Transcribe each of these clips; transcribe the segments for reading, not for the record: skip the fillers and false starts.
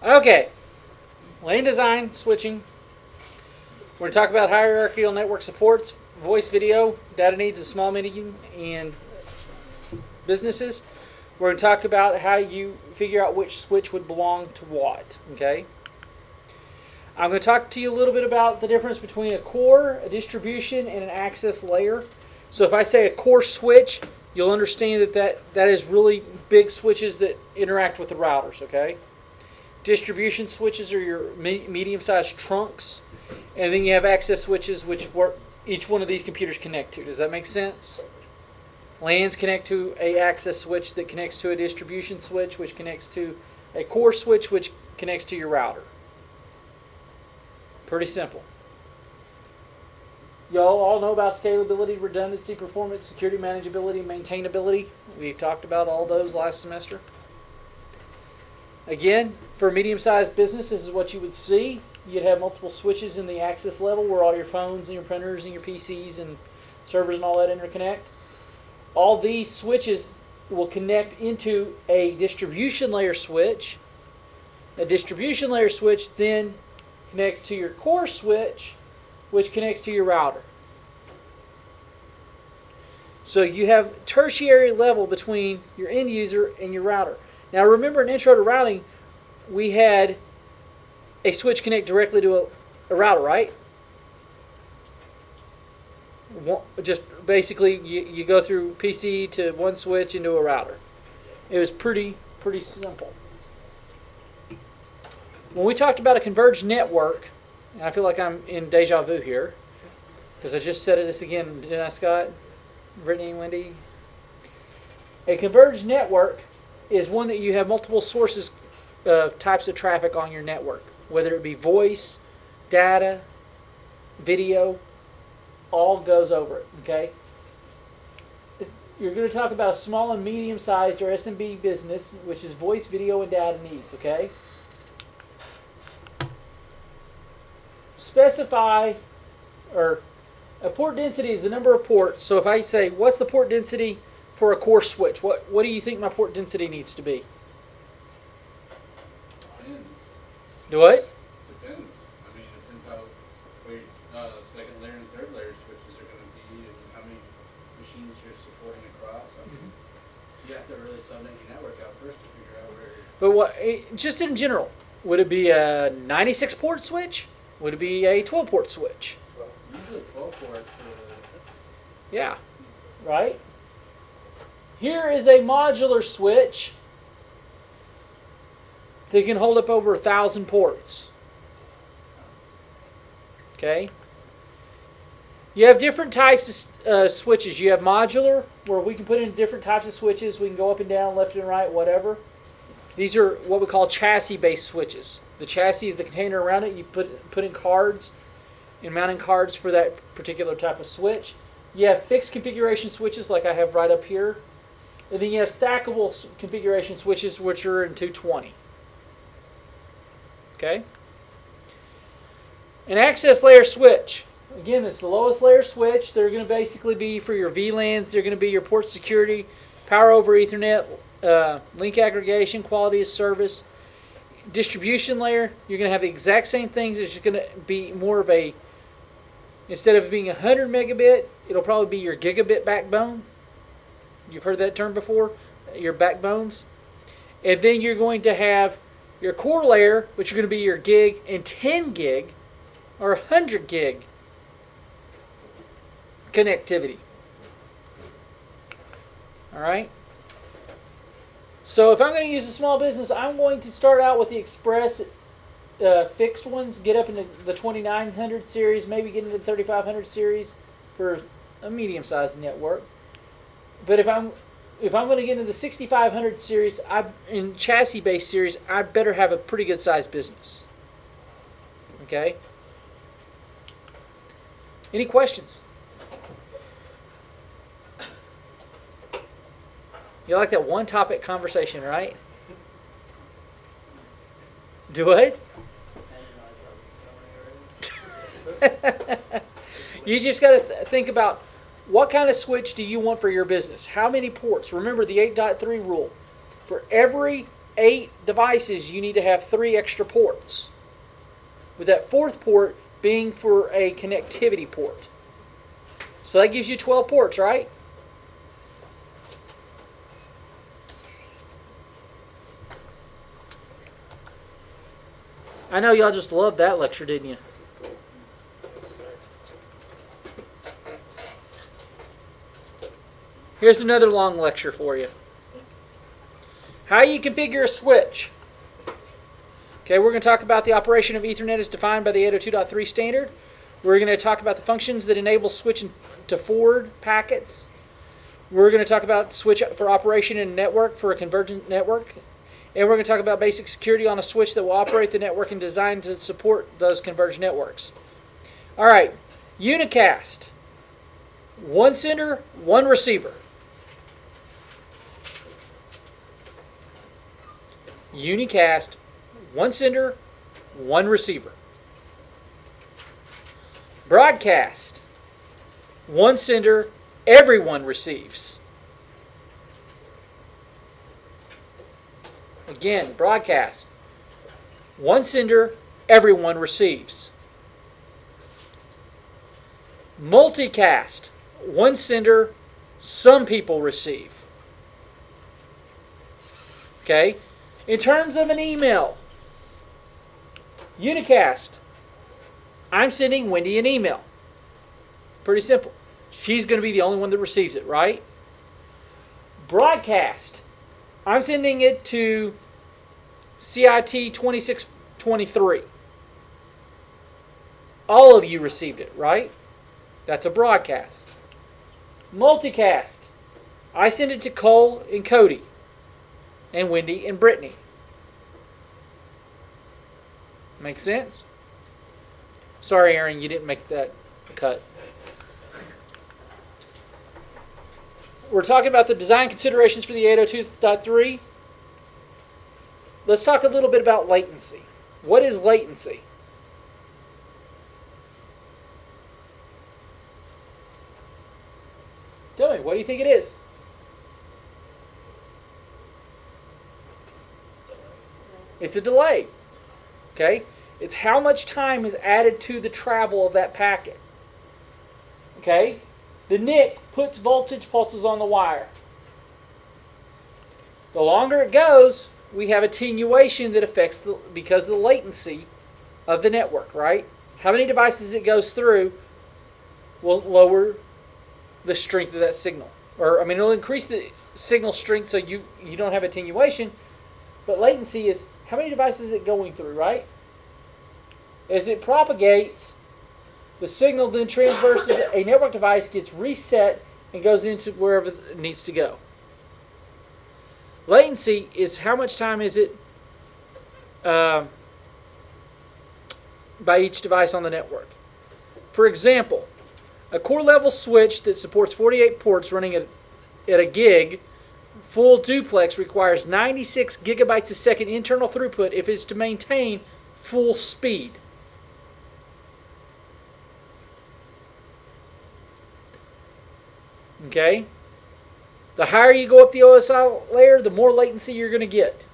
Okay, LAN design, switching. We're going to talk about hierarchical network supports, voice, video, data needs of small, medium, and businesses. We're going to talk about how you figure out which switch would belong to what. Okay. I'm going to talk to you a little bit about the difference between a core, a distribution, and an access layer. So if I say a core switch, you'll understand that is really big switches that interact with the routers. Okay. Distribution switches are your medium-sized trunks, and then you have access switches, which each one of these computers connect to. Does that make sense? LANs connect to a access switch that connects to a distribution switch, which connects to a core switch, which connects to your router. Pretty simple. Y'all all know about scalability, redundancy, performance, security, manageability, and maintainability. We've talked about all those last semester. Again, for a medium-sized business, this is what you would see. You'd have multiple switches in the access level where all your phones and your printers and your PCs and servers and all that interconnect. All these switches will connect into a distribution layer switch. A distribution layer switch then connects to your core switch, which connects to your router. So you have tertiary level between your end user and your router. Now remember, in Intro to Routing, we had a switch connect directly to a router, right? Just basically, you go through PC to one switch into a router. It was pretty simple. When we talked about a converged network, and I feel like I'm in deja vu here, because I just said this again, didn't I, Scott? Brittany, Wendy? A converged network is one that you have multiple sources of types of traffic on your network, whether it be voice, data, video, all goes over it, okay? You're going to talk about a small and medium-sized or SMB business, which is voice, video, and data needs, okay? Specify, or a port density is the number of ports. So if I say, what's the port density for a core switch? What do you think my port density needs to be? Depends. Do what? Depends. I mean, it depends how where second layer and third layer switches are going to be, and how many machines you're supporting across. I mean, you have to really subnet your network out first to figure out where. But what? Just in general, would it be a 96 port switch? Would it be a 12 port switch? Well, usually 12 port. Yeah. Right. Here is a modular switch that can hold up over 1,000 ports. Okay. You have different types of switches. You have modular, where we can put in different types of switches. We can go up and down, left and right, whatever. These are what we call chassis-based switches. The chassis is the container around it. You put in cards and mounting cards for that particular type of switch. You have fixed configuration switches like I have right up here. And then you have stackable configuration switches, which are in 220. Okay? An access layer switch. Again, it's the lowest layer switch. They're going to basically be for your VLANs. They're going to be your port security, power over Ethernet, link aggregation, quality of service. Distribution layer, you're going to have the exact same things. It's just going to be more of a, instead of being 100 megabit, it'll probably be your gigabit backbone. You've heard that term before, your backbones. And then you're going to have your core layer, which are going to be your gig and 10 gig or 100 gig connectivity. All right? So if I'm going to use a small business, I'm going to start out with the express fixed ones, get up into the 2900 series, maybe get into the 3500 series for a medium-sized network. But if I'm going to get into the 6500 series, in chassis-based series, I better have a pretty good-sized business. Okay? Any questions? You like that one-topic conversation, right? Do what? You just got to think about what kind of switch do you want for your business? How many ports? Remember the 8.3 rule. For every 8 devices, you need to have 3 extra ports, with that 4th port being for a connectivity port. So that gives you 12 ports, right? I know y'all just loved that lecture, didn't you? Here's another long lecture for you. How you configure a switch. Okay, we're going to talk about the operation of Ethernet as defined by the 802.3 standard. We're going to talk about the functions that enable switching to forward packets. We're going to talk about switch for operation in a network for a convergent network. And we're going to talk about basic security on a switch that will operate the network and designed to support those converged networks. All right, unicast. 1 sender, 1 receiver. Unicast, 1 sender, 1 receiver. Broadcast, 1 sender, everyone receives. Again, broadcast, 1 sender, everyone receives. Multicast, 1 sender, some people receive. Okay? In terms of an email, unicast, I'm sending Wendy an email. Pretty simple. She's going to be the only one that receives it, right? Broadcast, I'm sending it to CIT 2623. All of you received it, right? That's a broadcast. Multicast, I send it to Cole and Cody and Wendy and Brittany. Make sense? Sorry, Aaron, you didn't make that cut. We're talking about the design considerations for the 802.3. Let's talk a little bit about latency. What is latency? Tell me, what do you think it is? It's a delay. Okay? It's how much time is added to the travel of that packet. Okay? The NIC puts voltage pulses on the wire. The longer it goes, we have attenuation that affects because of the latency of the network, right? How many devices it goes through will lower the strength of that signal. It'll increase the signal strength so you don't have attenuation, but latency is how many devices is it going through, right? As it propagates, the signal then transverses a network device, gets reset, and goes into wherever it needs to go. Latency is how much time is it by each device on the network. For example, a core level switch that supports 48 ports running at a gig full duplex requires 96 gigabytes a second internal throughput if it's to maintain full speed. Okay? The higher you go up the OSI layer, the more latency you're going to get.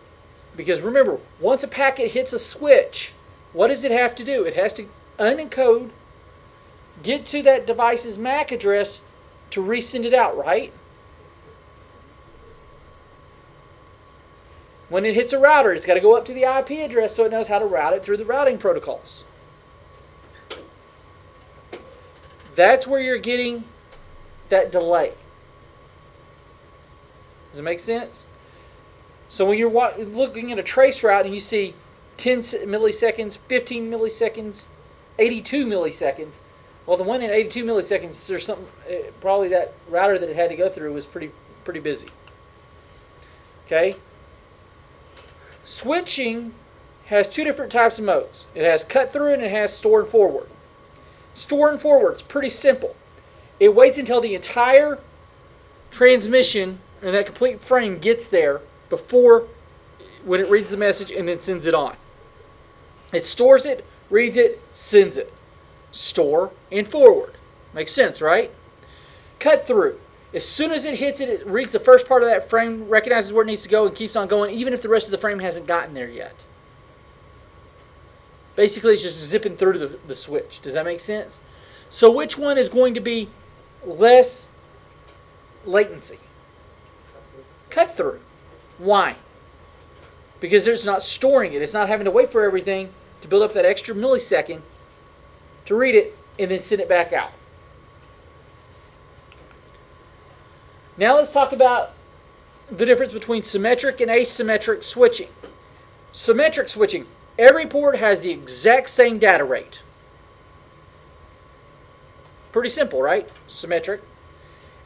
Because remember, once a packet hits a switch, what does it have to do? It has to unencode, get to that device's MAC address to resend it out, right? When it hits a router, it's got to go up to the IP address so it knows how to route it through the routing protocols. That's where you're getting that delay. Does it make sense? So when you're looking at a trace route and you see 10 milliseconds, 15 milliseconds, 82 milliseconds, well, the one in 82 milliseconds, there's something, probably that router that it had to go through was pretty busy. Okay? Switching has 2 different types of modes. It has cut through and it has store and forward. Store and forward is pretty simple. It waits until the entire transmission and that complete frame gets there before when it reads the message and then sends it on. It stores it, reads it, sends it. Store and forward. Makes sense, right? Cut through As soon as it hits it, it reads the first part of that frame, recognizes where it needs to go, and keeps on going, even if the rest of the frame hasn't gotten there yet. Basically, it's just zipping through the switch. Does that make sense? So which one is going to be less latency? Cut through. Why? Because it's not storing it. It's not having to wait for everything to build up that extra millisecond to read it and then send it back out. Now let's talk about the difference between symmetric and asymmetric switching. Symmetric switching. Every port has the exact same data rate. Pretty simple, right? Symmetric.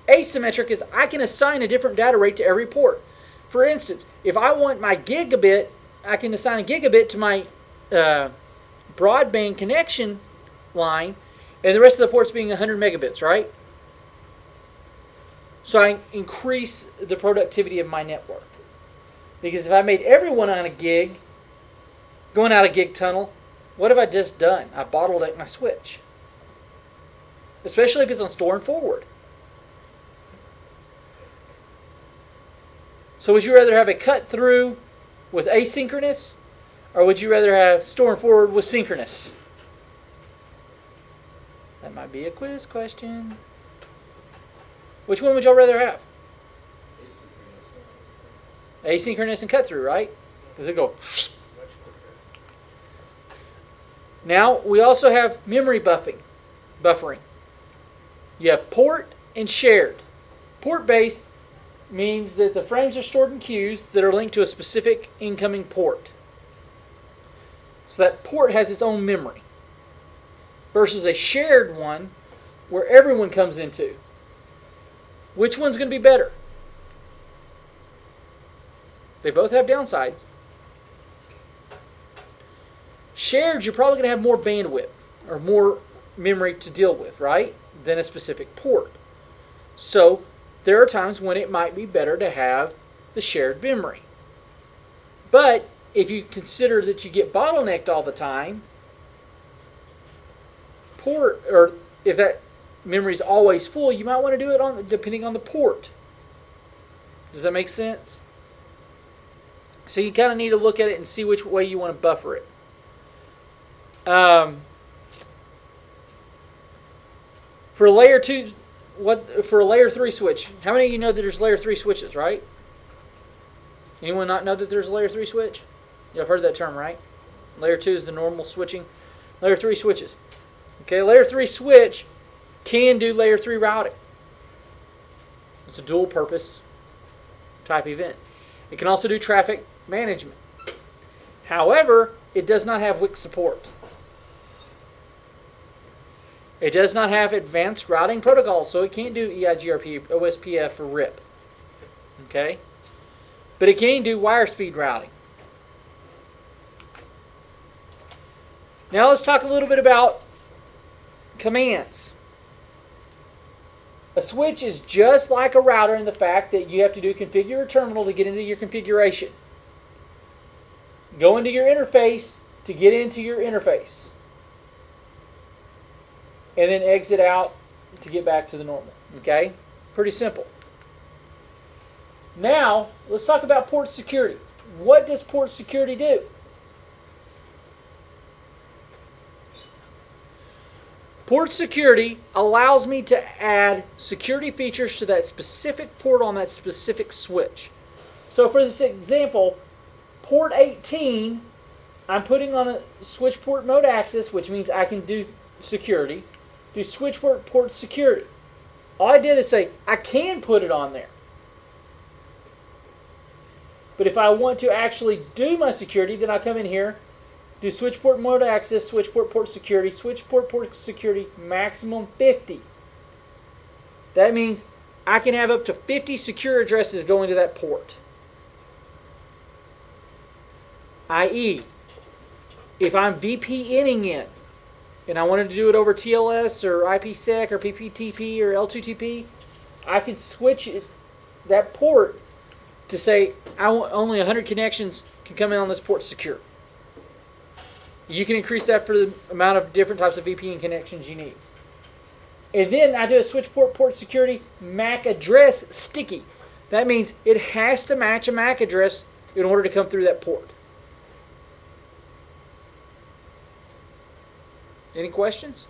Asymmetric is I can assign a different data rate to every port. For instance, if I want my gigabit, I can assign a gigabit to my broadband connection line, and the rest of the ports being 100 megabits, right? So I increase the productivity of my network. Because if I made everyone on a gig, going out a gig tunnel, what have I just done? I bottlenecked my switch. Especially if it's on store and forward. So would you rather have a cut through with asynchronous, or would you rather have store and forward with synchronous? That might be a quiz question. Which one would y'all rather have? Asynchronous and cut through, right? Because it go. Now we also have memory buffering. You have port and shared. Port-based means that the frames are stored in queues that are linked to a specific incoming port. So that port has its own memory. Versus a shared one where everyone comes into. Which one's going to be better? They both have downsides. Shared, you're probably going to have more bandwidth or more memory to deal with, right? Than a specific port. So there are times when it might be better to have the shared memory. But if you consider that you get bottlenecked all the time, or if that memory is always full, you might want to do it depending on the port. Does that make sense? So you kind of need to look at it and see which way you want to buffer it. For a layer 2, for a layer 3 switch, how many of you know that there's layer 3 switches, right? Anyone not know that there's a layer 3 switch? You've heard that term, right? Layer 2 is the normal switching. Layer 3 switches. Okay, layer 3 switch can do layer 3 routing. It's a dual purpose type event. It can also do traffic management. However, it does not have WIC support. It does not have advanced routing protocols, so it can't do EIGRP, OSPF, or RIP. Okay? But it can do wire speed routing. Now let's talk a little bit about commands. A switch is just like a router in the fact that you have to do configure a terminal to get into your configuration. Go into your interface to get into your interface. And then exit out to get back to the normal. Okay? Pretty simple. Now, let's talk about port security. What does port security do? Port security allows me to add security features to that specific port on that specific switch. So for this example, port 18, I'm putting on a switch port mode access, which means I can do security. Do switch port security. All I did is say, I can put it on there. But if I want to actually do my security, then I come in here, do switch port mode access, switch port security, switch port security, maximum 50. That means I can have up to 50 secure addresses going to that port. I.e., if I'm VPNing in, and I wanted to do it over TLS or IPsec or PPTP or L2TP, I can switch that port to say only 100 connections can come in on this port secure. You can increase that for the amount of different types of VPN connections you need. And then I do a switch port security MAC address sticky. That means it has to match a MAC address in order to come through that port. Any questions?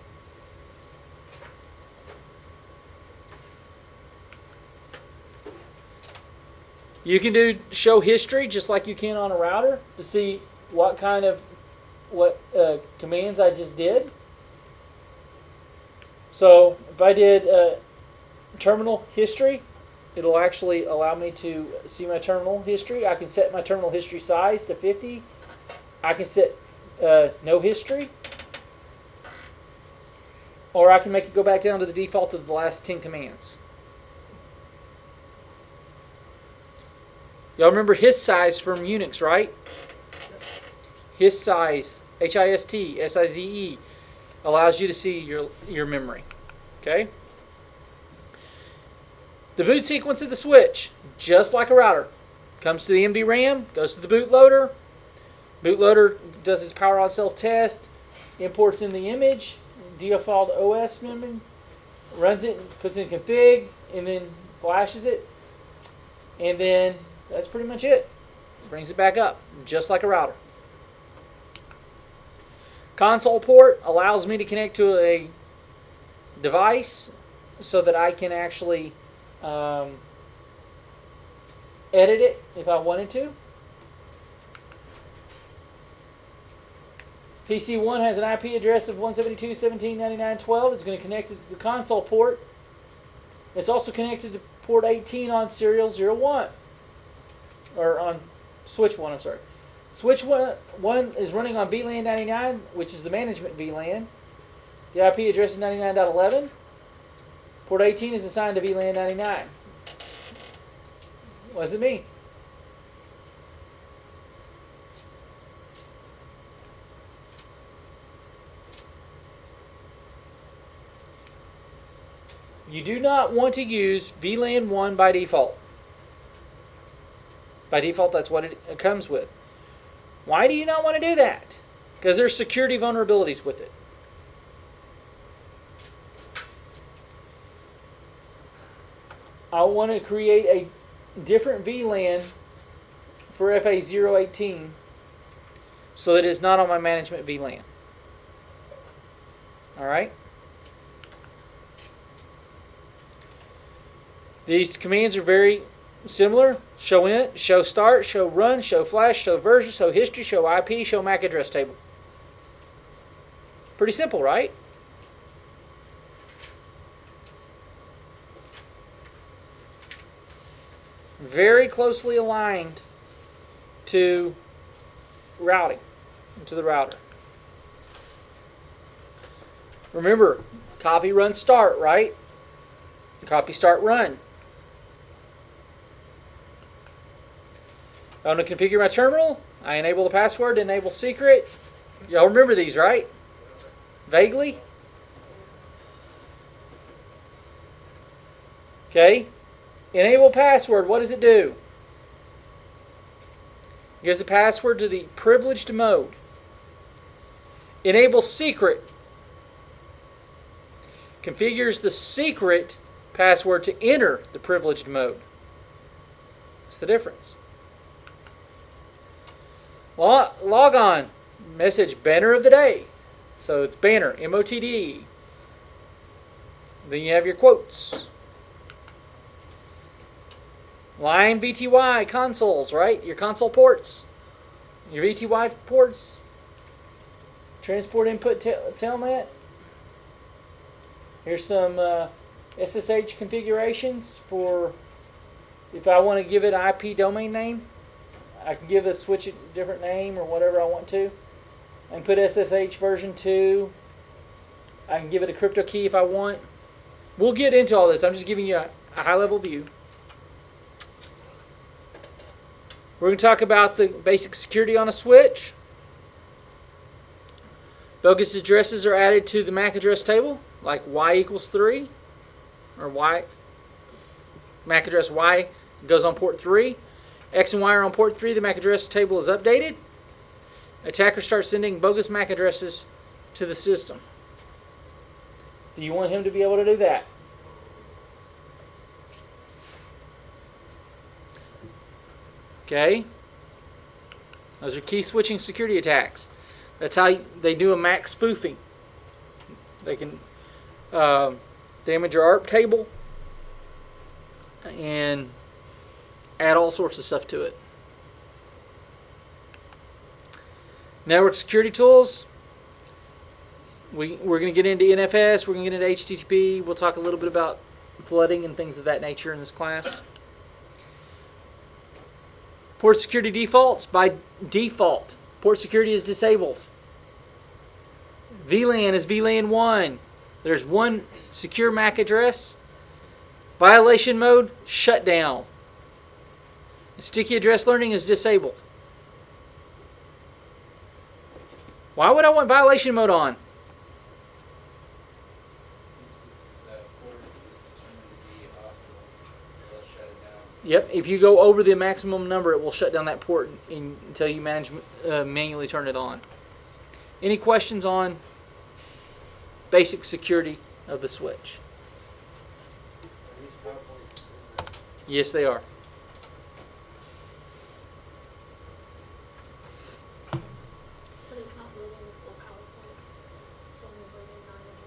You can do show history just like you can on a router to see what commands I just did. So if I did terminal history, it'll actually allow me to see my terminal history. I can set my terminal history size to 50. I can set no history. Or I can make it go back down to the default of the last 10 commands. Y'all remember hist size from Unix, right? Hist size, HIST, allows you to see your memory. Okay? The boot sequence of the switch, just like a router, comes to the MD-RAM, goes to the bootloader. Bootloader does its power on self-test, imports in the image, default OS memory, runs it, puts it in config, and then flashes it. And then that's pretty much it. Brings it back up, just like a router. Console port allows me to connect to a device so that I can actually edit it if I wanted to. PC1 has an IP address of 172.17.99.12. It's going to connect it to the console port. It's also connected to port 18 on serial 01. Or on switch 1, I'm sorry. Switch 1 is running on VLAN 99, which is the management VLAN. The IP address is 99.11. Port 18 is assigned to VLAN 99. What does it mean? You do not want to use VLAN 1 by default. By default, that's what it comes with. Why do you not want to do that? Because there's security vulnerabilities with it. I want to create a different VLAN for FA018 so that it's not on my management VLAN. Alright? These commands are very similar. Show int, show start, show run, show flash, show version, show history, show IP, show MAC address table. Pretty simple, right? Very closely aligned to routing, to the router. Remember, copy, run, start, right? Copy, start, run. I want to configure my terminal. I enable the password, enable secret. Y'all remember these, right? Vaguely? Okay. Enable password. What does it do? It gives a password to the privileged mode. Enable secret. Configures the secret password to enter the privileged mode. That's the difference. Log on. Message banner of the day. So it's banner, MOTD. Then you have your quotes. Line VTY consoles, right? Your console ports. Your VTY ports. Transport input telnet. Here's some SSH configurations for if I want to give it an IP domain name. I can give the switch a different name or whatever I want to. I can put SSH version 2. I can give it a crypto key if I want. We'll get into all this. I'm just giving you a high-level view. We're going to talk about the basic security on a switch. Bogus addresses are added to the MAC address table, like y equals 3, or y. MAC address y goes on port 3. X and Y are on port 3. The MAC address table is updated. Attackers start sending bogus MAC addresses to the system. Do you want him to be able to do that? Okay. Those are key switching security attacks. That's how they do a MAC spoofing. They can damage your ARP cable and add all sorts of stuff to it. Network security tools. We're going to get into NFS. We're going to get into HTTP. We'll talk a little bit about flooding and things of that nature in this class. Port security defaults. By default, port security is disabled. VLAN is VLAN 1. There's one secure MAC address. Violation mode, shut down. Sticky address learning is disabled. Why would I want violation mode on? Yep, if you go over the maximum number, it will shut down that port until you manually turn it on. Any questions on basic security of the switch? Yes, they are. But it's not loading the full PowerPoint. It's only loading 9 of them.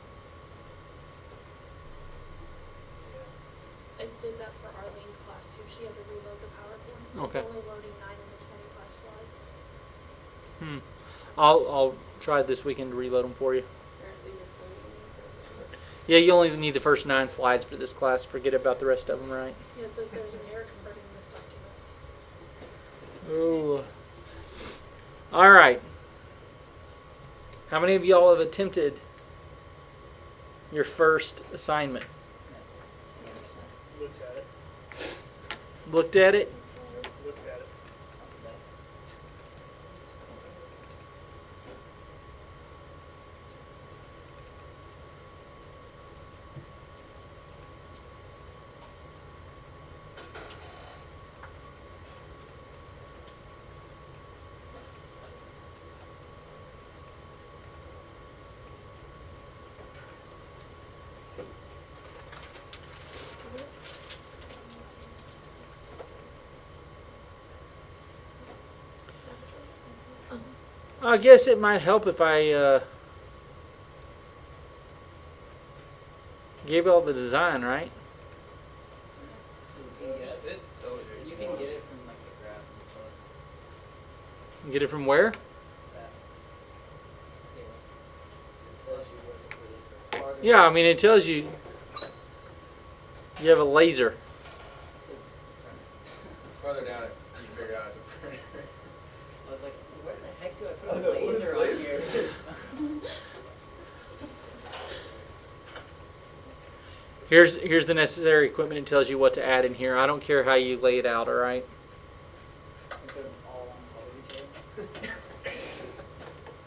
I did that for Arlene's class too. She had to reload the PowerPoint. So Okay. It's only loading 9 of the 25 slides. I'll try this weekend to reload them for you. Apparently it's only. Yeah, you only need the first 9 slides for this class. Forget about the rest of them, right? Yeah, it says there's an error converting this document. Ooh. All right. How many of y'all have attempted your first assignment? Looked at it. Looked at it? Looked at it. I guess it might help if I gave all the design, right? You can get it from like the graph and stuff. Get it from where? That. Yeah. It tells you what to put in. Farther Yeah, I mean, it tells you you have a laser. Farther down, you figure out it's a printer. I was like, where the heck do I put a laser on here? Here's the necessary equipment. It tells you what to add in here. I don't care how you lay it out, all right? I put them all on top of each other.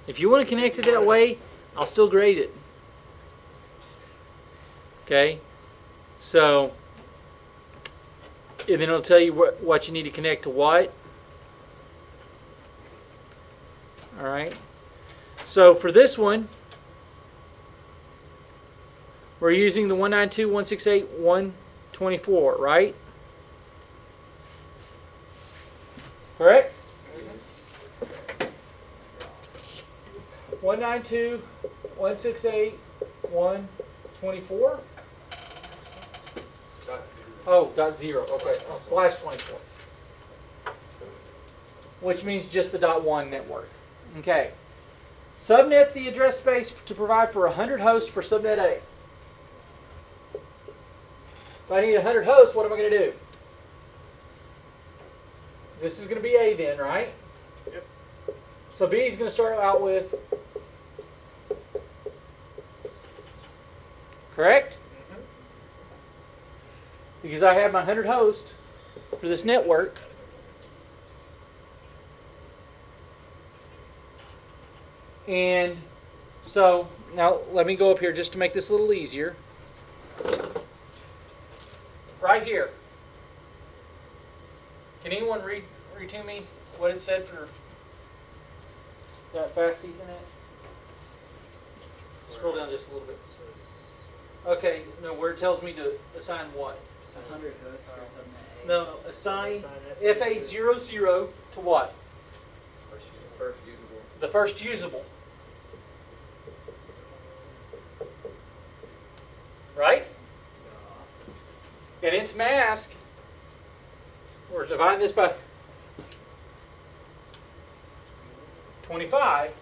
If you want to connect it that way, I'll still grade it. Okay? So, and then it'll tell you what you need to connect to what. All right? So for this one, we're using the 192.168.124, right? Correct? 192.168.124. Oh, .0. Okay, oh, /24. Which means just the .1 network. Okay. Subnet the address space to provide for 100 hosts for subnet A. If I need 100 hosts, what am I going to do? This is going to be A then, right? Yep. So B is going to start out with, correct? Mm-hmm. Because I have my 100 hosts for this network. And so now let me go up here just to make this a little easier. Right here. Can anyone read to me what it said for that fast Ethernet? Scroll down just a little bit. Okay, no, where it tells me to assign what? 100 hosts for subnet A. No, assign Assign FA00 to what? First usable. The first usable. Right? And its mask, we're dividing this by 25,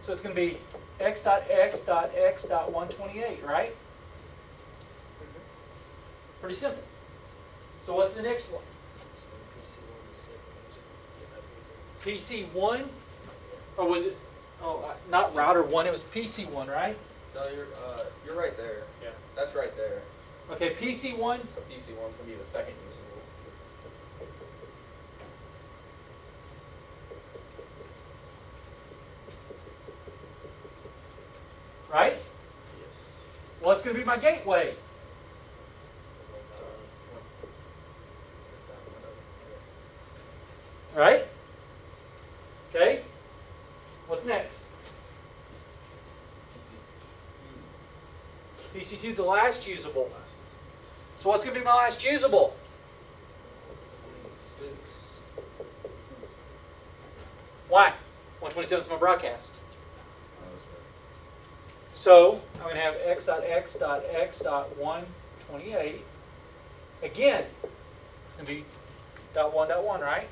so it's going to be x.x.x.128, right? Pretty simple. So what's the next one? So PC1 is PC1, or was it? Oh, not router one. It was PC1, right? No, you're right there. Yeah. That's right there. Okay, PC1. So PC1's gonna be the second usable. Right? Yes. Well, it's going to be my gateway. Right? Okay. What's next? PC2, the last usable. So what's going to be my last usable? 26. Why? 127 is my broadcast. Oh, that's right. So I'm going to have x.x.x.128. Again, it's going to be .1.1, right?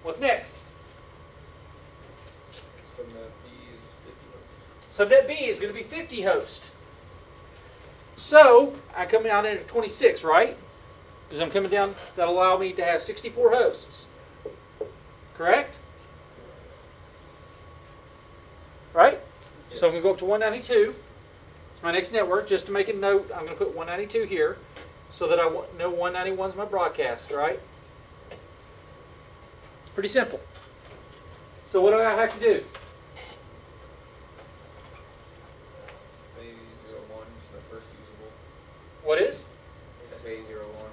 What's next? Subnet B is 50 hosts. Subnet B is going to be 50 hosts. So I come down into 26, right? Because I'm coming down, that'll allow me to have 64 hosts. Correct? Right? So I'm going to go up to 192. It's my next network. Just to make a note, I'm going to put 192 here so that I know 191 is my broadcast, right? Pretty simple. So what do I have to do? A01 is the first usable. What is? A01 on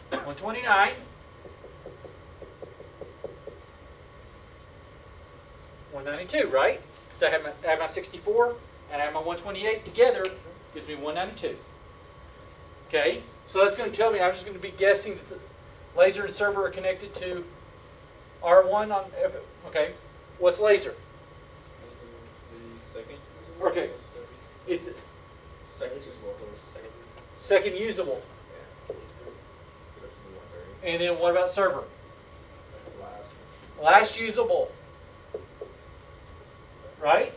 R1. 129. 192, right? Because I have my 64 and I have my 128 together, gives me 192. Okay, so that's going to tell me, I'm just going to be guessing that the laser and server are connected to R1 on F. Okay, what's laser? The second usable. Okay. Is the Second usable host. second usable. Yeah. This will be 130. And then what about server? Last. Last usable. Right?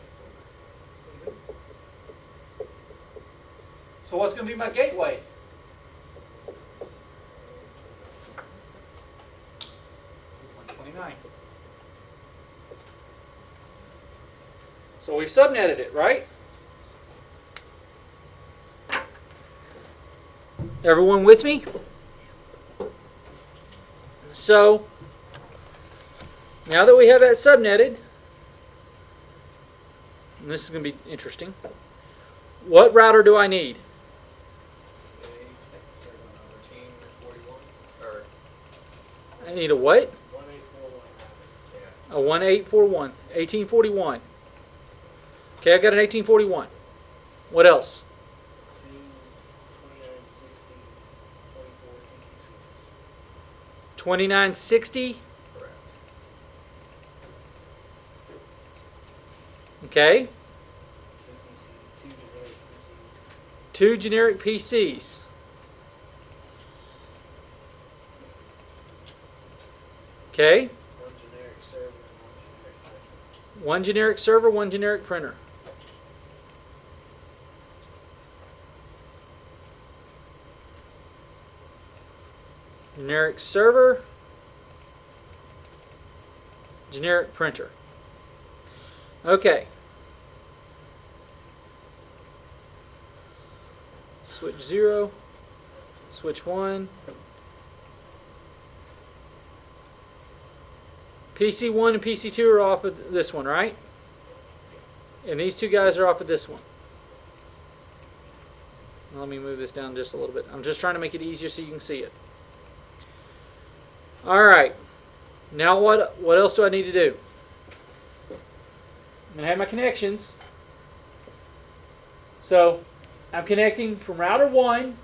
So what's going to be my gateway? So we've subnetted it, right? Everyone with me? So, now that we have that subnetted, and this is going to be interesting, what router do I need? I need a what? 1841. A 1841. 1841. Okay, I got an 1841. What else? 2960. Correct. Okay. Two generic PCs. 2 generic PCs. Okay. One generic server and one generic printer. 1 generic server, 1 generic printer. Generic server, generic printer. Okay. Switch 0, switch 1. PC1 and PC2 are off of this one, right? And these two guys are off of this one. Let me move this down just a little bit. I'm just trying to make it easier so you can see it. All right. Now what else do I need to do? I'm going to have my connections. So I'm connecting from router 1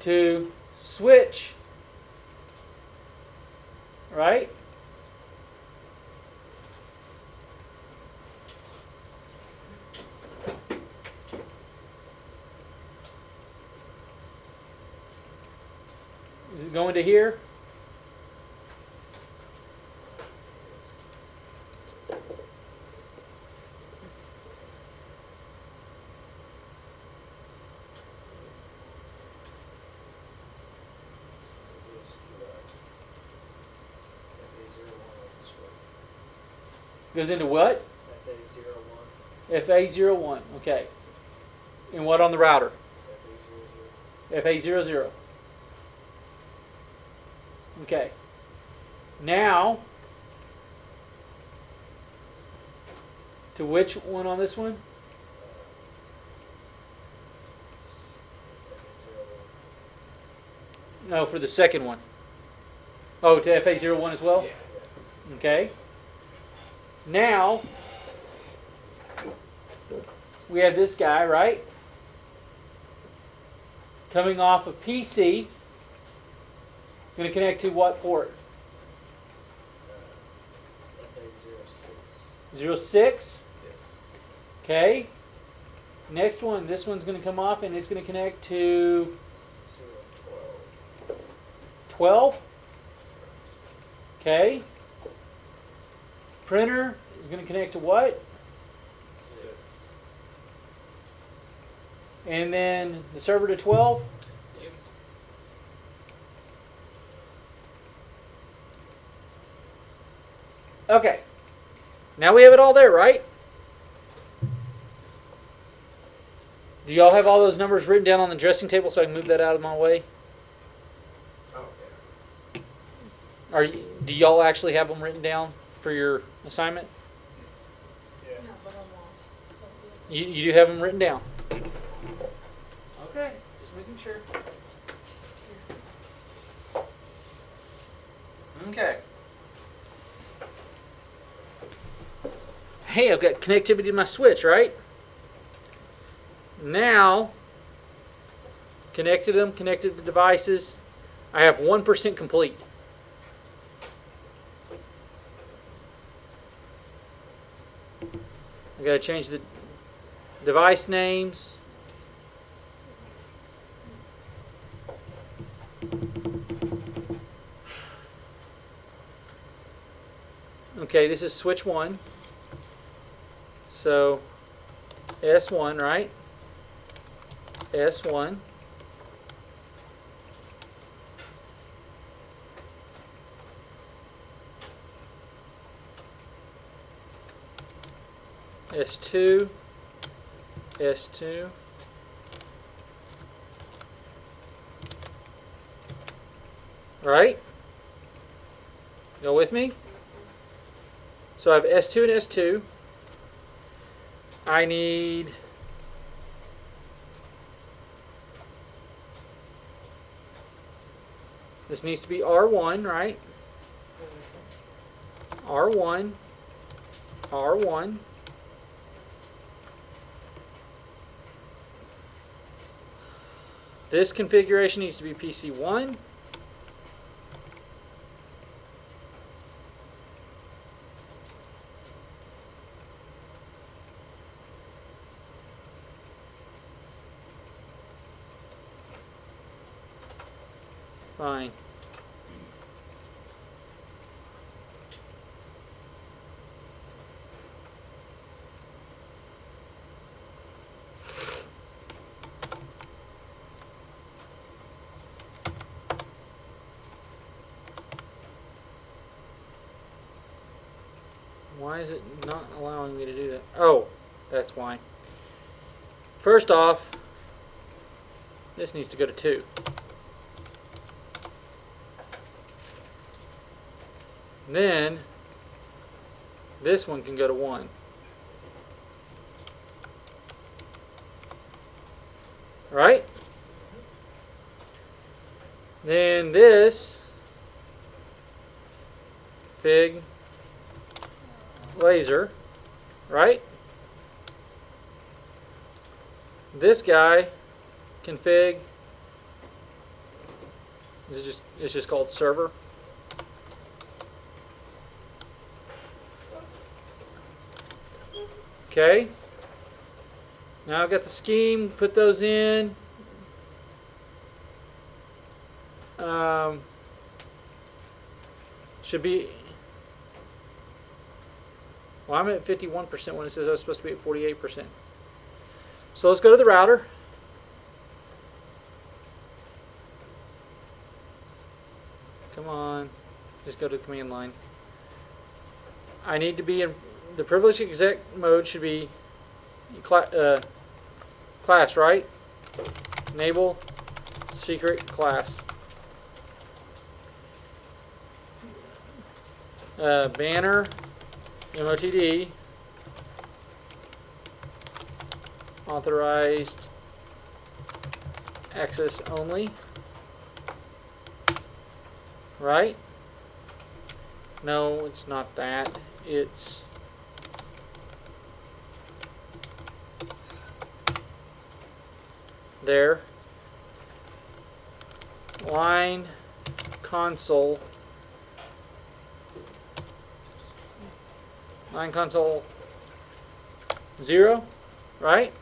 to switch, right? Is it going to here? Goes into what? FA01. Okay. And what on the router? FA00. Okay. Now, to which one on this one? No, for the second one. Oh, to FA01 as well? Okay. Now, we have this guy, right? Coming off of PC. Going to connect to what port? 06. Okay. Next one, this one's going to come off and it's going to connect to 12. Okay. Printer is going to connect to what? And then the server to 12. Okay. Now we have it all there, right? Do y'all have all those numbers written down on the dressing table so I can move that out of my way? Do y'all actually have them written down for your assignment? Yeah, but I'm lost. So You do have them written down? Okay, just making sure. Okay. Hey, I've got connectivity to my switch, right? Now, connected the devices. I have 1% complete. I got to change the device names. Okay, this is switch 1. So S1, right? S1. S2. S2. Right? Go with me? So I have S2 and S2. I need this needs to be R1, right? R1, R1. This configuration needs to be PC1. Fine. Why is it not allowing me to do that? Oh, that's why. First off, this needs to go to 2. Then this one can go to 1. Right? Then this fig laser, right? This guy config is just it's just called server. Okay. Now I've got the scheme, put those in. Should be, well, I'm at 51% when it says I was supposed to be at 48%. So let's go to the router. Come on, just go to the command line. I need to be in the privileged exec mode. Should be class, right? Enable secret class. Banner MOTD authorized access only, right? No, it's not that. It's there. Line console. Line console 0, right?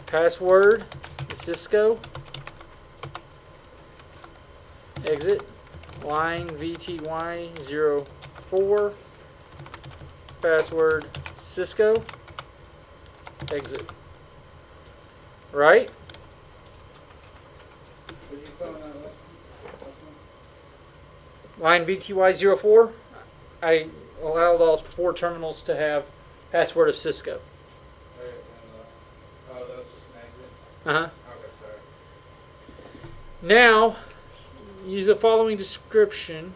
Password Cisco. Exit. Line VTY04. Password Cisco. Exit. Right? What did you put on that last one? Line VTY04. I allowed all 4 terminals to have password of Cisco. Right, and, oh, that's just an exit? Uh-huh. Okay, sorry. Now, use the following description.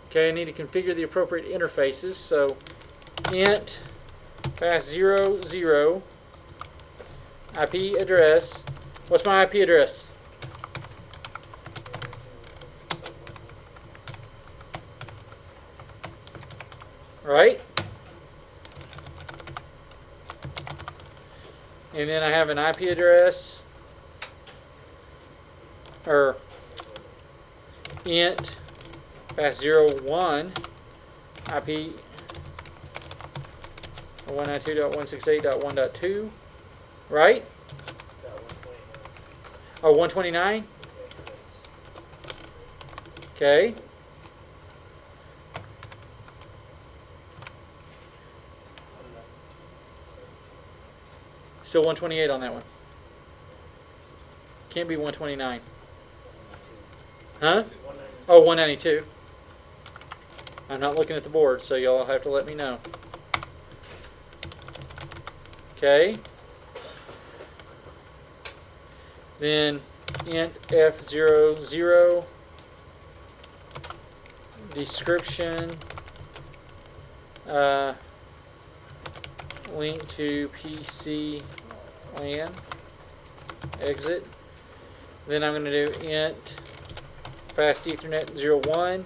Okay, I need to configure the appropriate interfaces. So, int pass00 IP address. What's my IP address? Right? And then I have an IP address, or int pass01 IP 192.168.1.2, right? Oh, 129? Okay. Still 128 on that one. Can't be 129. Huh? Oh, 192. I'm not looking at the board, so y'all have to let me know. Okay. Then int f00 description link to PC LAN exit. Then I'm going to do int fast Ethernet 01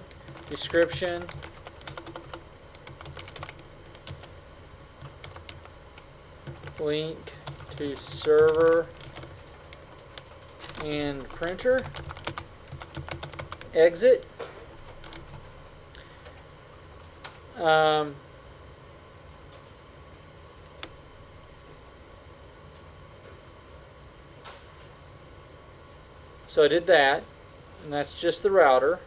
description link to server and printer exit. So I did that, and that's just the router.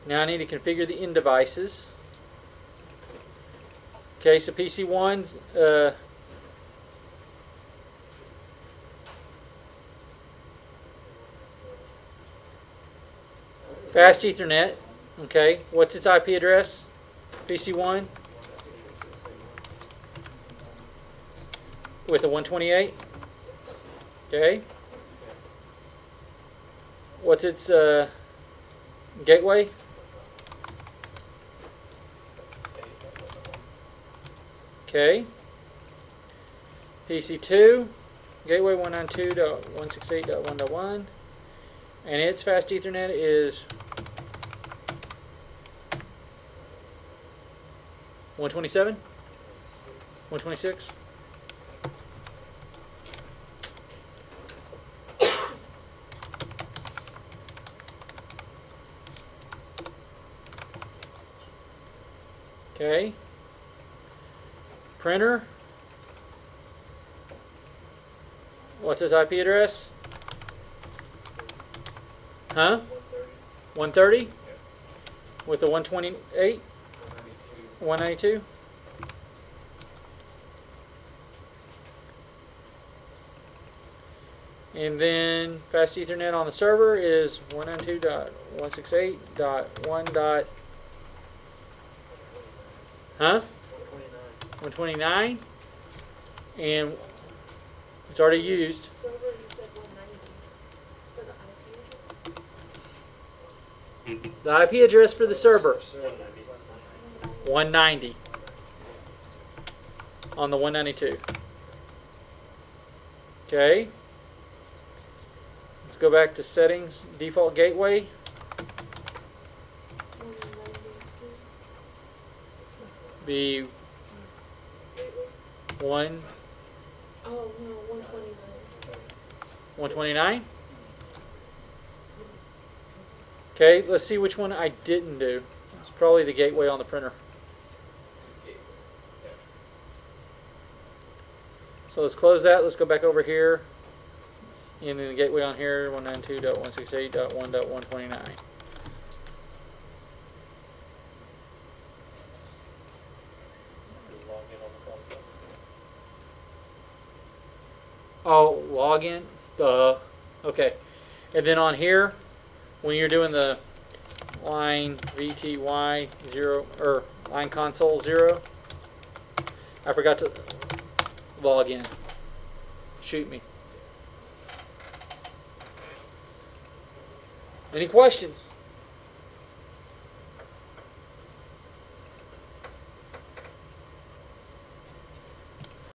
Now I need to configure the end devices. Okay, so PC1's fast Ethernet. Okay, what's its IP address? PC1 with a 128. Okay. What's its gateway? Okay. PC2, gateway 192.168.1.1, and its fast Ethernet is 127, 126. Okay. Printer. What's his IP address? Huh? 130. 130? With a 128? 192. 192? And then fast Ethernet on the server is 192.168.1. Huh? 129. 129. And it's already used. Server, you said 190 for the IP address. The IP address for the server, 190. 190 on the 192. Okay. Let's go back to settings, default gateway. 192. Be Gateway. 1 Oh, no, 129. 129. Okay, let's see which one I didn't do. It's probably the gateway on the printer. So let's close that. Let's go back over here. And then the gateway on here, 192.168.1.129. Oh, login. Duh. Okay. And then on here, when you're doing the line VTY 0 or line console 0, I forgot to log in. Shoot me. Any questions?